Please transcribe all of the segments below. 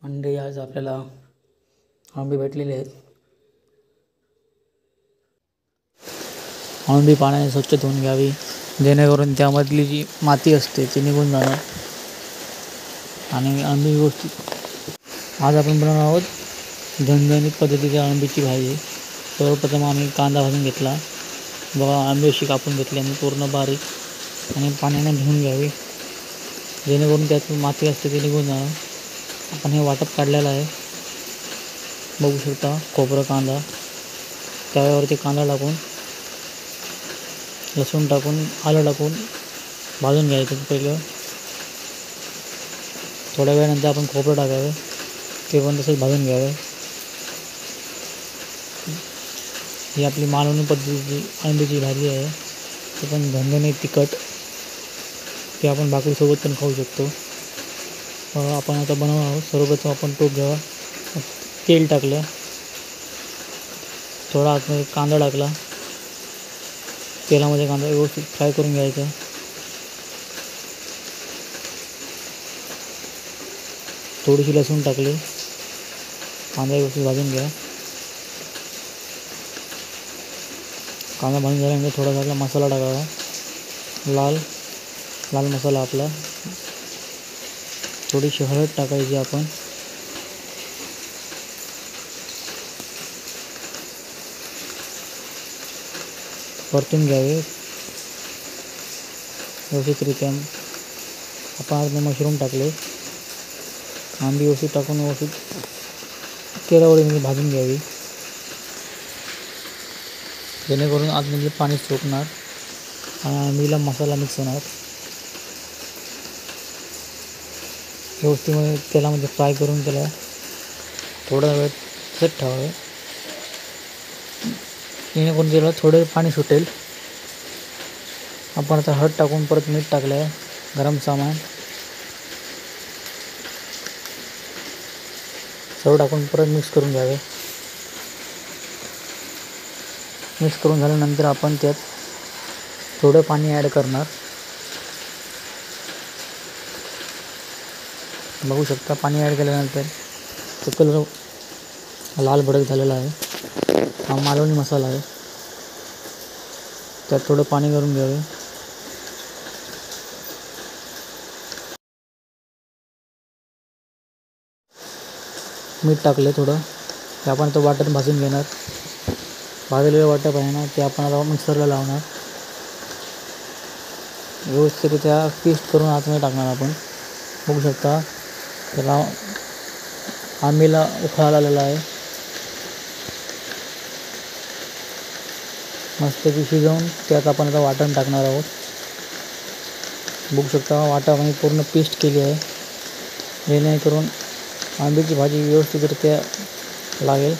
मंडळी आज आपल्याला आंबे भेटलेले आहेत. आंबे पाण्याने स्वच्छ धुवून घ्यावी जेणेकरून त्यामधली जी माती असते ती निघून जाणार आणि आंबे व्यवस्थित. आज आपण बनवणार आहोत झणझणीत पद्धतीच्या आंब्याची भाजी. सर्वप्रथम आम्ही कांदा भाजून घेतला. बघा आंबे अशी कापून घेतली आणि पूर्ण बारीक आणि पाण्याने धुवून घ्यावी जेणेकरून त्यात माती असते ती निघून जाणार. आपण हे वाटप काढलेलं आहे. बघू शकता खोबरं कांदा, त्यावरती कांदा टाकून लसूण टाकून आलं टाकून भाजून घ्यायचं. पहिलं थोड्या वेळानंतर आपण खोबरं टाकावे, ते पण तसंच भाजून घ्यावे. ही आपली मालवणी पद्धतीची आंब्याची भाजी आहे. ती पण झणझणीत तिखट, ती आपण भाकरीसोबत पण खाऊ शकतो. आपण आता बनवणार आहोत. सर्वप्रथम आपण टोप घ्यावा, तेल टाकलं, थोडा आतमध्ये कांदा टाकला, तेलामध्ये कांदा व्यवस्थित फ्राय करून घ्यायचा. थोडीशी लसूण टाकली, कांदा व्यवस्थित भाजून घ्या. कांदा भाजून झाल्यानंतर थोडासा मसाला टाकावा, लाल मसाला आपला. थोडीशी हळद टाकायची आपण. परतून घ्यावे व्यवस्थितरित्या. आपण आज मशरूम टाकले, आंबी व्यवस्थित टाकून व्यवस्थित तेलावर भाजून घ्यावी जेणेकरून आतमध्ये पाणी सुकणार आणि आंबीला मसाला मिक्स होणार. व्यवस्थित तेलामध्ये फ्राय करून त्याला थोडा वेळ तसंच ठेवावे जेणेकरून त्याला थोडं पाणी सुटेल. आपण आता हळद टाकून परत मीठ टाकलं आहे, गरम सामान सर्व टाकून परत मिक्स करून घ्यावे. मिक्स करून झाल्यानंतर आपण त्यात थोडं पाणी ॲड करणार. बघू शकता पाणी ॲड केल्यानंतर तो कलर लाल भडक झालेला आहे. हा मालवणी मसाला आहे, त्यात थोडं पाणी करून घ्यावे. मीठ टाकले थोडं, ते आपण तो वाटण भाजून घेणार. भाजलेलं वाटप आहे ना, ते आपण आता मिक्सरला लावणार. व्यवस्थितरित्या पेस्ट करून आतमध्ये टाकणार आपण. बघू शकता त्याला आंबीला उकळा आलेला आहे. मस्तपैकी शिजवून त्यात आपण आता वाटण टाकणार आहोत. बघू शकता वाटण पूर्ण पेस्ट केली आहे जेणेकरून आंब्याची भाजी व्यवस्थितरित्या लागेल.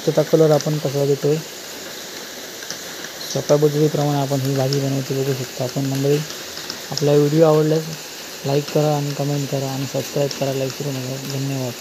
त्याचा कलर आपण कसा देतोय सोप्या पद्धतीप्रमाणे आपण ही भाजी बनवते. बघू शकता आपण. मंडळी आपला व्हिडिओ आवडल्यास लाईक करा आणि कमेंट करा आणि सबस्क्राईब करायला विसरू नका. धन्यवाद.